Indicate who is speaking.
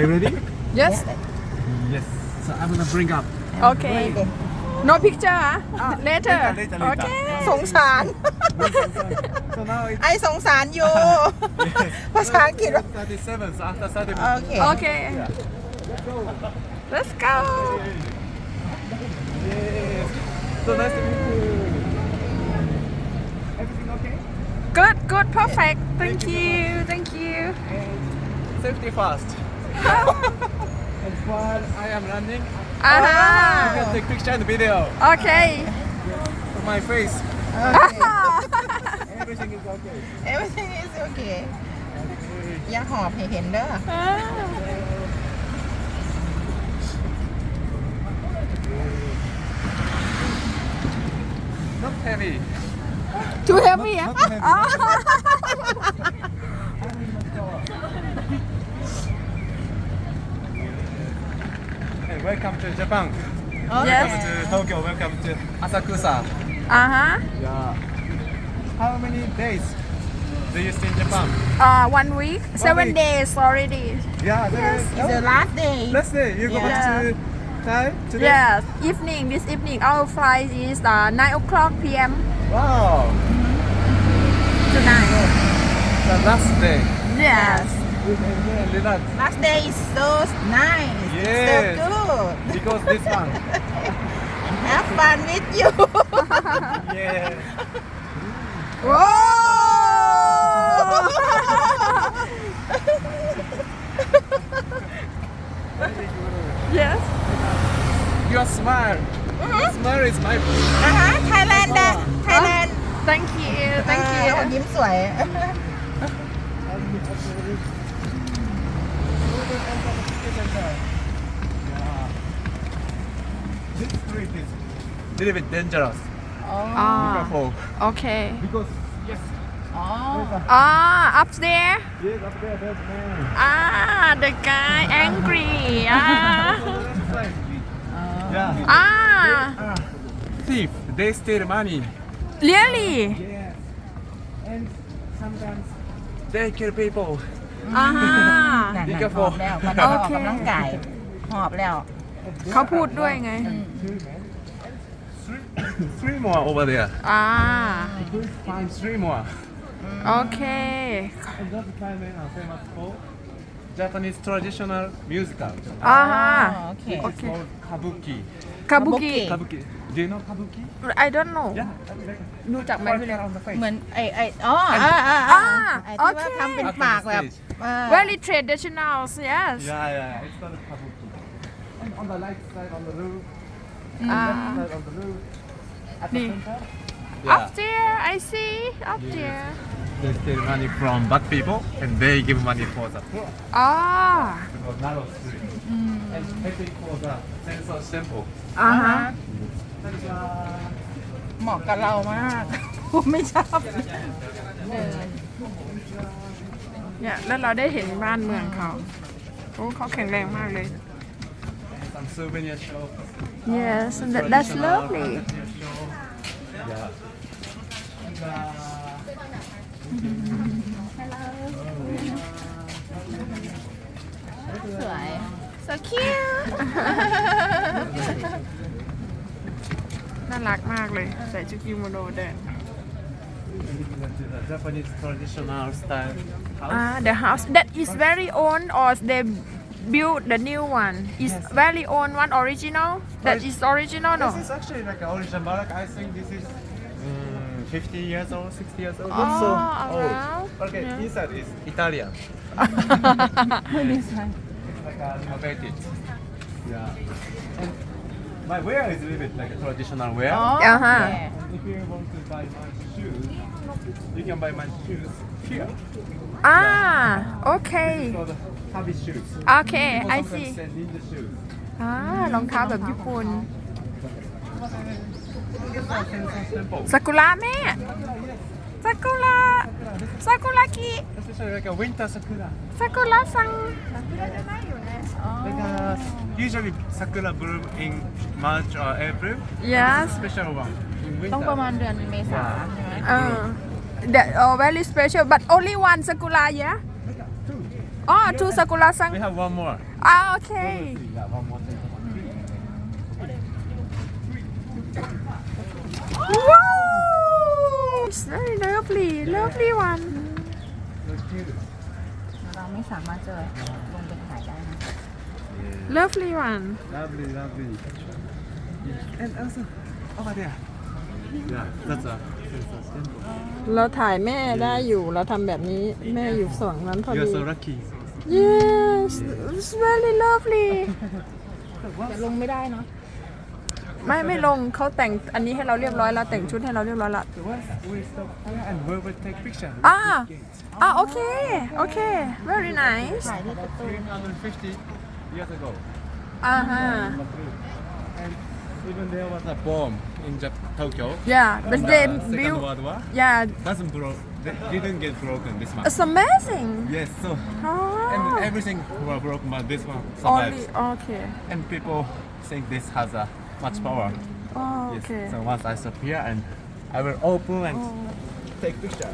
Speaker 1: Are you ready?
Speaker 2: Yes.
Speaker 1: Yes. So I'm gonna bring up.
Speaker 2: Okay. No picture อ่ะ later.
Speaker 1: Later.
Speaker 2: Okay. สงสาร
Speaker 1: So now it's
Speaker 2: ไอสงสารอยู่ ภาษาอังกฤษ
Speaker 1: 37. So after 30 minutes.
Speaker 2: โอเค Okay. Let's go.
Speaker 1: Yes. So nice to meet you. Everything okay?
Speaker 2: Good. Perfect. Thank you.
Speaker 1: Safety first. And while I am running, you can take picture and video
Speaker 2: Okay.
Speaker 1: of my face.
Speaker 2: Okay.
Speaker 1: Everything is okay.
Speaker 2: Everything is okay. อย่าหอบให้เห็นเด้อ
Speaker 1: Not heavy.
Speaker 2: Too heavy อ่ะ
Speaker 1: Not heavy. Hey, welcome to Japan.
Speaker 2: Yes.
Speaker 1: Welcome to Tokyo. Welcome to Asakusa. Yeah. How many days do you stay in Japan?
Speaker 2: 1 week 7 days already
Speaker 1: Yeah.
Speaker 2: Yes, it's the last day.
Speaker 1: Let's say you go back to Thai today.
Speaker 2: Yes, this evening our flight is 9 o'clock p.m.
Speaker 1: Wow.
Speaker 2: tonight.
Speaker 1: The last day.
Speaker 2: Yes.
Speaker 1: Relax.
Speaker 2: Last day is so nice.
Speaker 1: Yes.
Speaker 2: So good.
Speaker 1: Because this one.
Speaker 2: Have fun with you.
Speaker 1: Yeah.
Speaker 2: Whoa! Yes.
Speaker 1: Your smile. Your smile is my.
Speaker 2: Thailand. Thailand. Thank you. ยิ้มสวย
Speaker 1: This street is a little bit dangerous. Be careful.
Speaker 2: Okay.
Speaker 1: Because yes.
Speaker 2: Up there.
Speaker 1: Yes, up there, there's man.
Speaker 2: The guy angry.
Speaker 1: Yeah. Thief. They steal money.
Speaker 2: Really?
Speaker 1: Yes. And sometimes they kill people. Be
Speaker 2: ห
Speaker 1: careful.
Speaker 2: อบแล้วมันออกกำลังกายหอบแล้ว เขาพูดด้วยไง
Speaker 1: Three more over there.
Speaker 2: Please
Speaker 1: find 3 more.
Speaker 2: โอเค
Speaker 1: And that's the Thailand famous for Japanese traditional musical.
Speaker 2: โอเค
Speaker 1: It's called kabuki.
Speaker 2: Kabuki
Speaker 1: Kabuki. Do you know kabuki?
Speaker 2: I don't know
Speaker 1: Yeah.
Speaker 2: รู้จักไหมพี่เล็ก
Speaker 1: on the face.
Speaker 3: เหมือนไอ้ที่ว่าทำเป็นปากแบบ
Speaker 2: Very traditional yes
Speaker 1: Yeah. It's called kabuki. And on the right side on the roof. Left side on the roof. At the center.
Speaker 2: Up there I see up there
Speaker 1: They steal money from bad people and they give money for the poor. Because narrow street. And heading for the sensor temple.
Speaker 3: เหมาะกับเรามากผมไม่ชอบ
Speaker 2: เนี่ยแล้วเราได้เห็นบ้านเมืองเขาโอ้เขาแข็งแรงมากเลย
Speaker 1: Some souvenir shops.
Speaker 2: Yes that's lovely
Speaker 1: Yeah. And,
Speaker 3: สวย
Speaker 2: so cute น่ารักมากเลยใส่ชุดกิโมโนเดิน
Speaker 1: the Japanese traditional style house.
Speaker 2: The house that is very old or they build the new one is very old one original that is original no
Speaker 1: This is actually like an original barrack. I think this is 50 years old, 60 years old.
Speaker 2: Oh,
Speaker 1: Not so
Speaker 2: around.
Speaker 1: old. Okay, inside is Italian. It's like a renovated. Yeah. And my wear is a little bit like a traditional wear. And if you want to buy my shoes, you can buy my shoes here.
Speaker 2: Okay
Speaker 1: It's called Tabi shoes.
Speaker 2: Okay
Speaker 1: People
Speaker 2: I
Speaker 1: sometimes
Speaker 2: see
Speaker 1: say ninja shoes.
Speaker 2: รองเท้าแบบญี่ปุ่น
Speaker 1: Sensor temple.
Speaker 2: ซากุระแม่ซากุระกิ
Speaker 1: Especially like a winter sakura.
Speaker 2: ซากุระซัง
Speaker 1: Like usually sakura bloom in March or April.
Speaker 2: Yes
Speaker 1: This is a special one in winter.
Speaker 3: ต้องประมาณเดือนเมษาใช่ไหม
Speaker 2: that very special but only one sakura yeah Oh, to Sakura Sang.
Speaker 1: We have one more.
Speaker 2: Ah, okay.
Speaker 1: Yeah, one more thing.
Speaker 2: Wow! It's very lovely, lovely one.
Speaker 1: So cute.
Speaker 3: เราไม่สามารถจะลงไปถ่ายได้นะ
Speaker 2: Lovely one.
Speaker 1: Lovely, lovely. And also over there. Yeah, that's a snowboard.
Speaker 2: เราถ่ายแม่ได้อยู่เราทำแบบนี้แม่อยู่ฝั่งนั้นพอ
Speaker 1: You're
Speaker 2: ดี
Speaker 1: so lucky.
Speaker 2: Yes, it's very lovely.
Speaker 3: แต่ลงไม่ได้เนาะ
Speaker 2: ไม่ลงเขาแต่งอันนี้ให้เราเรียบร้อยแล้วแต่งชุดให้เราเรียบร้อยแล้ว
Speaker 1: So once we stop here and we will take picture.
Speaker 2: Okay, very nice.
Speaker 3: ถ่ายที่ประตู
Speaker 1: 350 years ago.
Speaker 3: Uh-huh.
Speaker 1: And even there was a bomb in Tokyo.
Speaker 2: Yeah, but
Speaker 1: In
Speaker 2: they
Speaker 1: the Second
Speaker 2: built.
Speaker 1: World War.
Speaker 2: Yeah,
Speaker 1: Didn't get broken. This one.
Speaker 2: it's amazing.
Speaker 1: Yes. So and
Speaker 2: Oh,
Speaker 1: everything were broken, but this one survived.
Speaker 2: only okay.
Speaker 1: And people think this has a much power.
Speaker 2: Oh,
Speaker 1: Yes.
Speaker 2: okay.
Speaker 1: So once I stop here and I will open and take picture.